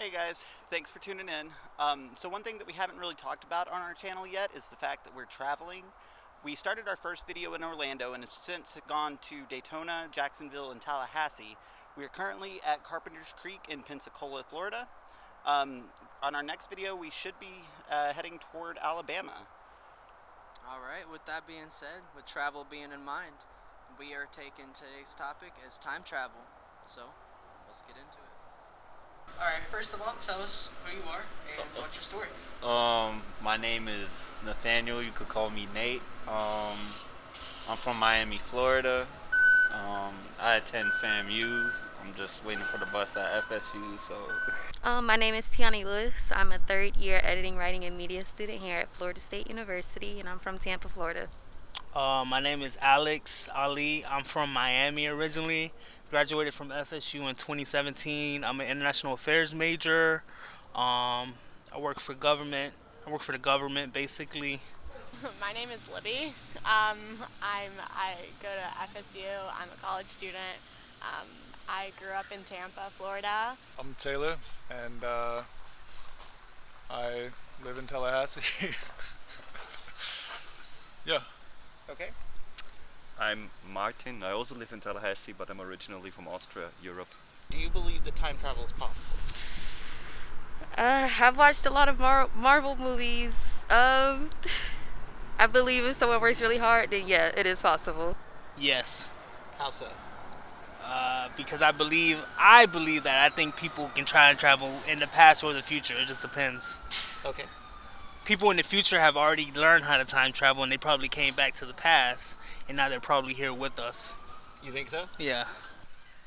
Hey guys, thanks for tuning in. So one thing that we haven't really talked about on our channel yet is the fact that we're traveling. We started our first video in Orlando and have since gone to Daytona, Jacksonville, and Tallahassee. We are currently at Carpenter's Creek in Pensacola, Florida. On our next video, we should be heading toward Alabama. Alright, with that being said, with travel being in mind, we are taking today's topic as time travel. So, let's get into it. Alright, first of all, tell us who you are and what's your story. My name is Nathaniel. You could call me Nate. I'm from Miami, Florida. I attend FAMU. I'm just waiting for the bus at FSU. So. My name is Tiani Lewis. I'm a third-year editing, writing, and media student here at Florida State University, and I'm from Tampa, Florida. My name is Alex Ali. I'm from Miami originally. Graduated from FSU in 2017. I'm an international affairs major. I work for government. I work for the government basically. My name is Libby. I go to FSU. I'm a college student. I grew up in Tampa, Florida. I'm Taylor, and I live in Tallahassee. Yeah. Okay. I'm Martin. I also live in Tallahassee, but I'm originally from Austria, Europe. Do you believe that time travel is possible? I've watched a lot of Marvel movies. I believe if someone works really hard, then yeah, it is possible. Yes. How so? Because I believe that I think people can try and travel in the past or the future. It just depends. Okay. People in the future have already learned how to time travel, and they probably came back to the past, and now they're probably here with us. You think so? Yeah.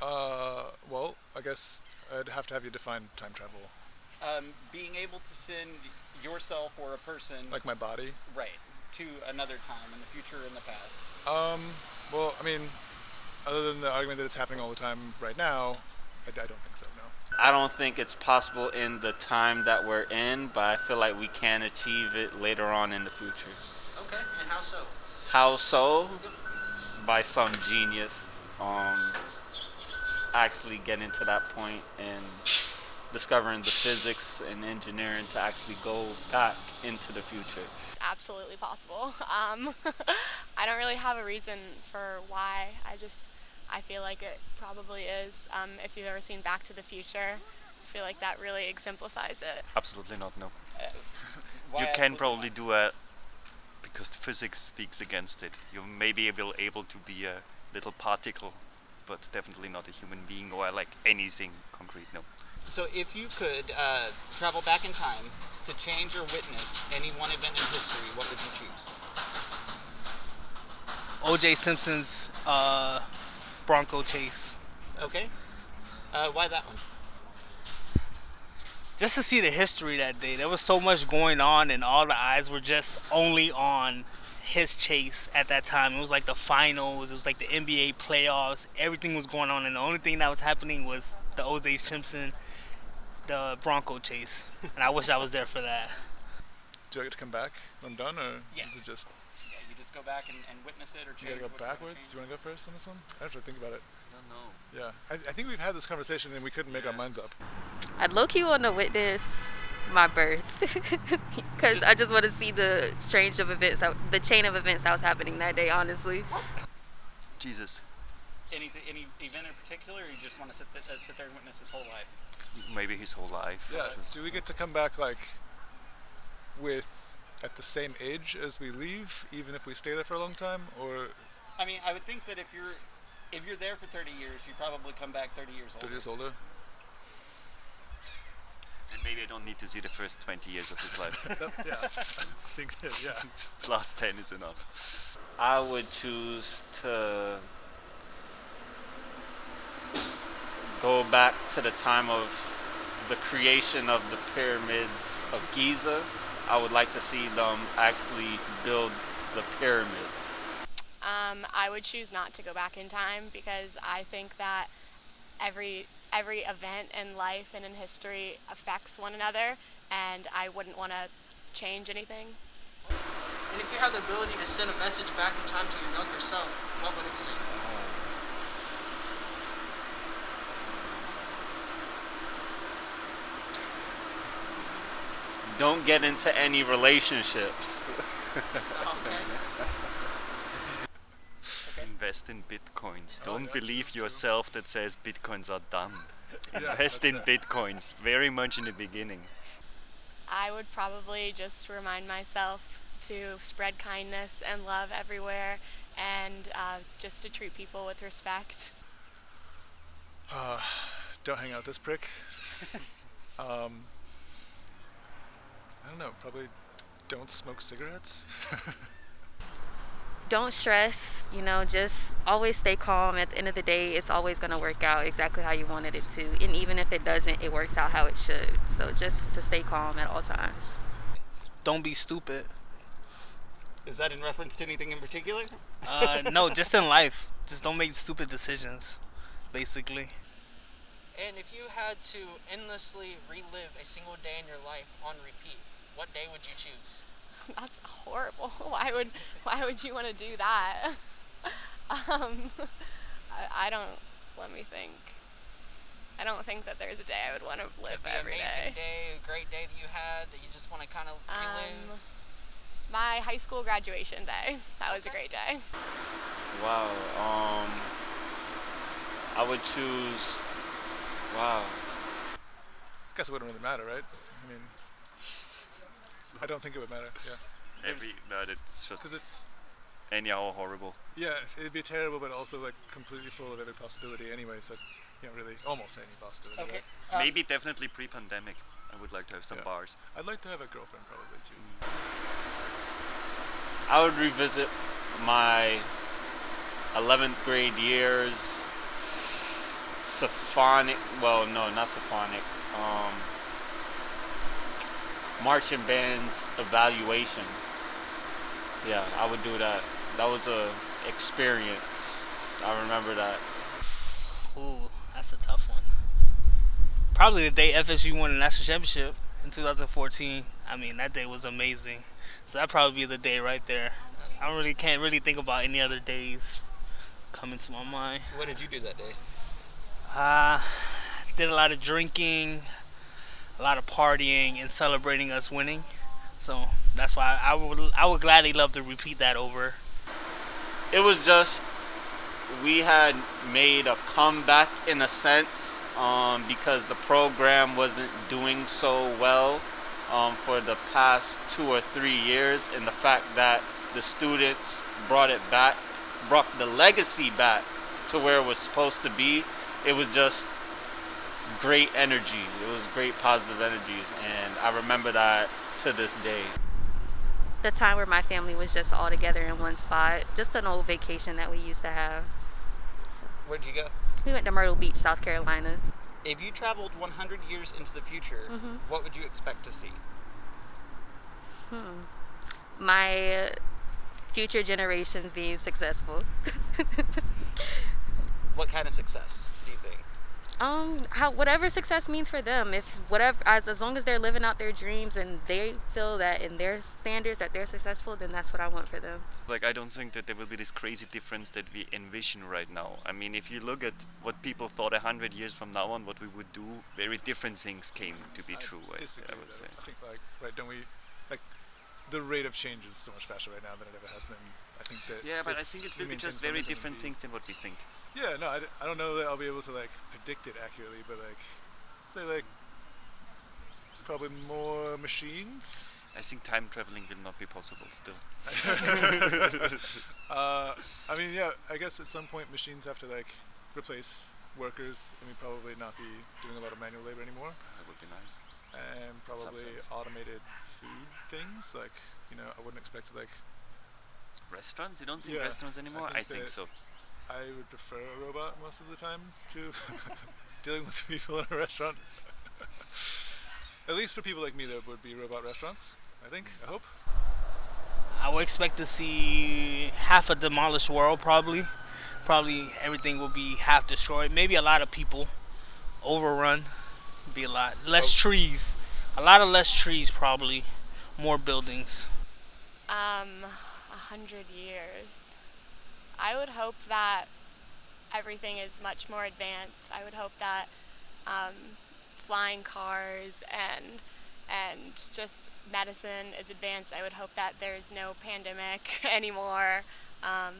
Well, I guess I'd have to have you define time travel. Being able to send yourself or a person... Like my body? Right. To another time in the future or in the past. Well, I mean, other than the argument that it's happening all the time right now, I don't think so, no. I don't think it's possible in the time that we're in, but I feel like we can achieve it later on in the future. Okay, and how so? How so? By some genius actually getting to that point and discovering the physics and engineering to actually go back into the future. Absolutely possible. I don't really have a reason for why. I feel like it probably is. If you've ever seen Back to the Future, I feel like that really exemplifies it. Absolutely not, no. Why You can absolutely probably not? do it because the physics speaks against it. You may be able to be a little particle, but definitely not a human being or like anything concrete, no. So if you could travel back in time to change or witness any one event in history, what would you choose? O.J. Simpson's Bronco chase. Okay. Why that one? Just to see the history that day. There was so much going on, and all the eyes were just only on his chase at that time. It was like the finals. It was like the NBA playoffs. Everything was going on, and the only thing that was happening was the O.J. Simpson, the Bronco chase. And I wish I was there for that. Do I get to come back when I'm done, or Yeah. is it just... Yeah, you just go back and witness it or You change. gotta go what you wanna backwards? change? Do you want to go first on this one? I have to think about it. I don't know. Yeah, I think we've had this conversation and we couldn't make our minds up. I'd low-key want to witness my birth because I just want to see the change of events, the chain of events that was happening that day, honestly. Jesus. Any event in particular, or you just want to sit there and witness his whole life? Maybe his whole life. Yeah, do we get to come back like at the same age as we leave, even if we stay there for a long time, or... I mean, I would think that if you're there for 30 years, you probably come back 30 years older. 30 years older? And maybe I don't need to see the first 20 years of his life. Yeah, I think that, yeah. Last 10 is enough. I would choose to go back to the time of the creation of the pyramids of Giza. I would like to see them actually build the pyramids. I would choose not to go back in time because I think that every event in life and in history affects one another, and I wouldn't want to change anything. And if you have the ability to send a message back in time to your younger self, what would it say? don't get into any relationships. Okay. Invest in bitcoins. Oh, Don't yeah, believe true. yourself that says bitcoins are dumb. Yeah, Invest that's in fair. bitcoins very much in the beginning. I would probably just remind myself to spread kindness and love everywhere, and just to treat people with respect. Don't hang out with this prick. Um, I don't know. Probably don't smoke cigarettes. Don't stress, just always stay calm. At the end of the day, it's always going to work out exactly how you wanted it to. And even if it doesn't, it works out how it should. So just to stay calm at all times. Don't be stupid. Is that in reference to anything in particular? No, just in life. Just don't make stupid decisions, basically. And if you had to endlessly relive a single day in your life on repeat, what day would you choose? That's horrible. Why would you want to do that? I don't. Let me think. I don't think that there's a day I would want to live Could be an every amazing day. day, a great day that you had that you just want to kind of relive. My high school graduation day. That was a great day. Wow. I would choose. Wow. Guess it wouldn't really matter, right? I mean, I don't think it would matter. Yeah, It's just because it's anyhow horrible. it'd be terrible, but also like completely full of every possibility anyway. So, really, almost any possibility. Okay. Right? Maybe definitely pre-pandemic. I would like to have some Yeah. bars. I'd like to have a girlfriend probably too. I would revisit my 11th grade years. Symphonic. Well, no, not symphonic. Marching band's evaluation. Yeah, I would do that. That was a experience. I remember that. Ooh, that's a tough one. Probably the day FSU won the national championship in 2014. I mean, that day was amazing. So that'd probably be the day right there. Can't really think about any other days coming to my mind. What did you do that day? Did a lot of drinking, a lot of partying, and celebrating us winning. So that's why I would gladly love to repeat that over. It was just we had made a comeback in a sense because the program wasn't doing so well for the past 2 or 3 years, and the fact that the students brought the legacy back to where it was supposed to be. It was just great energy. It was great positive energies, and I remember that to this day. The time where my family was just all together in one spot. Just an old vacation that we used to have. Where'd you go? We went to Myrtle Beach, South Carolina. If you traveled 100 years into the future, what would you expect to see? My future generations being successful. What kind of success do you think? Whatever success means for them. If whatever, as long as they're living out their dreams and they feel that in their standards that they're successful, then that's what I want for them. Like, I don't think that there will be this crazy difference that we envision right now. I mean, if you look at what people thought 100 years from now on, what we would do, very different things came to be true. I Disagree, would though. say. I think don't we the rate of change is so much faster right now than it ever has been. I think that. Yeah, but I think it will be just very different things than what we think. Yeah, no, I don't know that I'll be able to predict it accurately, but say probably more machines. I think time traveling will not be possible still. I mean, yeah, I guess at some point machines have to replace workers, and we'd probably not be doing a lot of manual labor anymore. That would be nice. And probably automated food things, I wouldn't expect Restaurants? You don't think Yeah, restaurants anymore? I think so. I would prefer a robot most of the time to dealing with people in a restaurant. At least for people like me, there would be robot restaurants, I think, I hope. I would expect to see half a demolished world probably. Probably everything will be half destroyed. Maybe a lot of people overrun. Be a lot less trees. A lot of less trees probably. More buildings. 100 years. I would hope that everything is much more advanced. I would hope that flying cars and and just medicine is advanced. I would hope that there's no pandemic anymore. Um,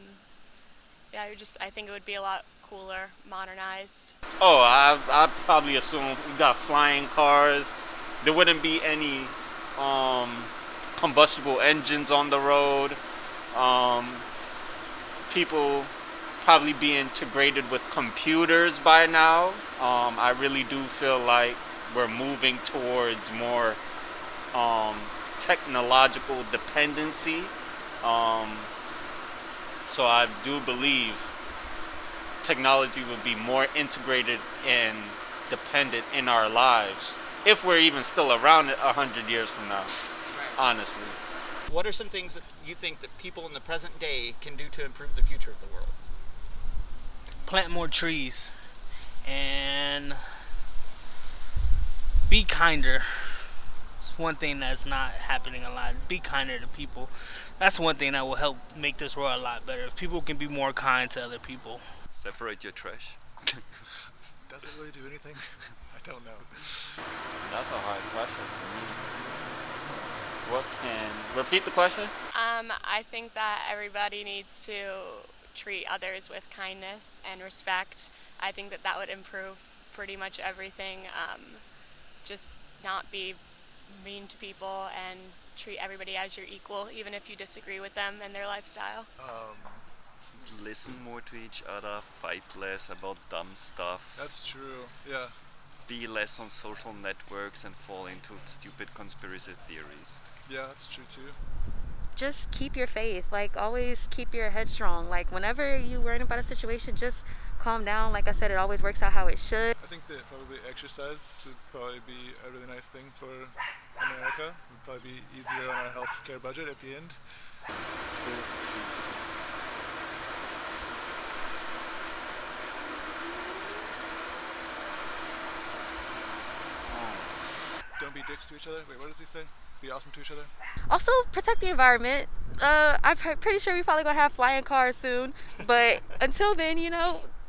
yeah, I think it would be a lot cooler, modernized. Oh, I probably assume we got flying cars. There wouldn't be any um, combustible engines on the road. Um, People probably be integrated with computers by now. I really do feel like we're moving towards more um, technological dependency. Um, so I do believe technology would be more integrated and dependent in our lives if we're even still around 100 years from now. Right. Honestly. What are some things that you think that people in the present day can do to improve the future of the world? Plant more trees and be kinder. It's one thing that's not happening a lot. Be kinder to people. That's one thing that will help make this world a lot better. If people can be more kind to other people. Separate your trash. Does it really do anything? I don't know. That's a hard question for me. What can repeat the question? I think that everybody needs to treat others with kindness and respect. I think that that would improve pretty much everything. Just not be mean to people and treat everybody as your equal, even if you disagree with them and their lifestyle. Listen more to each other, fight less about dumb stuff, That's true. Yeah. be less on social networks and fall into stupid conspiracy theories. Yeah, that's true too. Just keep your faith. Like, always keep your head strong. Like, whenever you worry about a situation, just calm down. Like I said, it always works out how it should. I think that probably exercise would probably be a really nice thing for America. It would probably be easier on our healthcare budget at the end. Don't be dicks to each other. Wait, what does he say? Be awesome to each other. Also, protect the environment. Pretty sure we're probably gonna have flying cars soon. But until then,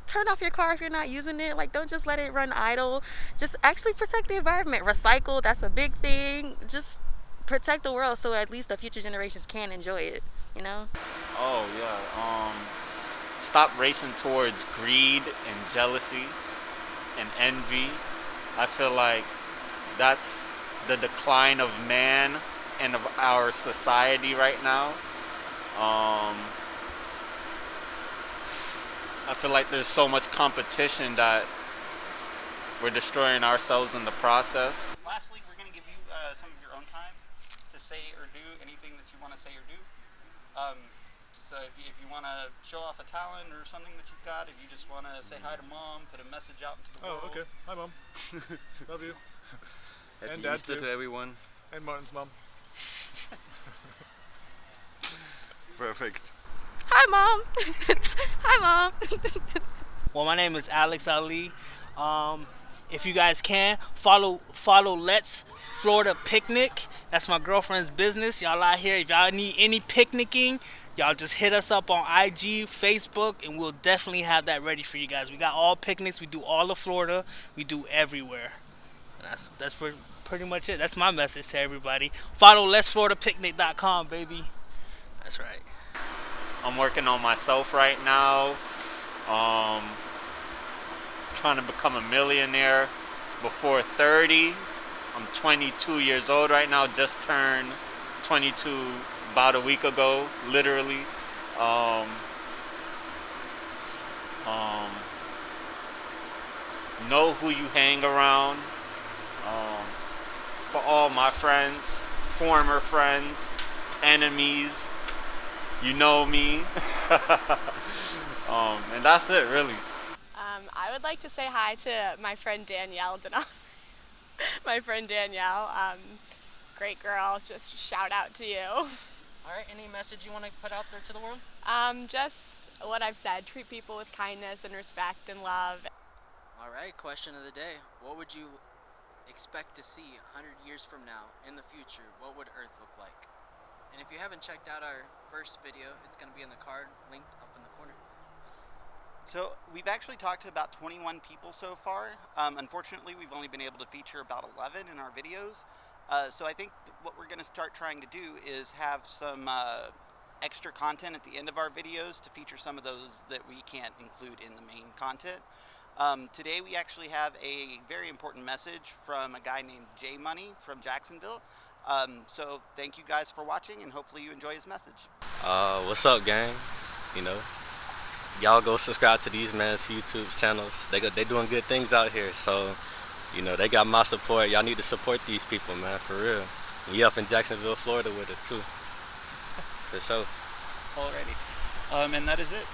turn off your car if you're not using it. Like, don't just let it run idle. Just actually protect the environment. Recycle, that's a big thing. Just protect the world so at least the future generations can enjoy it, Oh yeah. Stop racing towards greed and jealousy and envy. I feel like that's the decline of man and of our society right now. I feel like there's so much competition that we're destroying ourselves in the process. Lastly, we're going to give you some of your own time to say or do anything that you want to say or do. So if you want to show off a talent or something that you've got, if you just want to say hi to mom, put a message out into the world. Oh, okay. Hi, Mom. Love you. Happy And Dad Easter too. to everyone. And Martin's mom. Perfect. Hi, Mom. Hi, Mom. Well, my name is Alex Ali. If you guys can follow Let's Florida Picnic. That's my girlfriend's business. Y'all out here, if y'all need any picnicking, y'all just hit us up on IG, Facebook, and we'll definitely have that ready for you guys. We got all picnics. We do all of Florida. We do everywhere. That's pretty much it. That's my message to everybody. Follow letsfloridapicnic.com, baby. That's right. I'm working on myself right now. Trying to become a millionaire before 30. I'm 22 years old right now. Just turned 22 about a week ago, literally. Know who you hang around. For all my friends, former friends, enemies, you know me. And that's it, really. I would like to say hi to my friend Danielle. My friend Danielle, great girl. Just shout out to you. All right, any message you want to put out there to the world? Just what I've said. Treat people with kindness and respect and love. All right, question of the day. What would you expect to see 100 years from now in the future? What would Earth look like? And if you haven't checked out our first video, it's going to be in the card linked up in the corner. So we've actually talked to about 21 people so far. Unfortunately, we've only been able to feature about 11 in our videos. So I think what we're going to start trying to do is have some extra content at the end of our videos to feature some of those that we can't include in the main content. Today we actually have a very important message from a guy named J Money from Jacksonville. So thank you guys for watching, and hopefully you enjoy his message. What's up, gang? You know, y'all go subscribe to these men's YouTube channels. They doing good things out here. So, you know, they got my support. Y'all need to support these people, man, for real. We up in Jacksonville, Florida with it too. For sure. Alrighty. And that is it.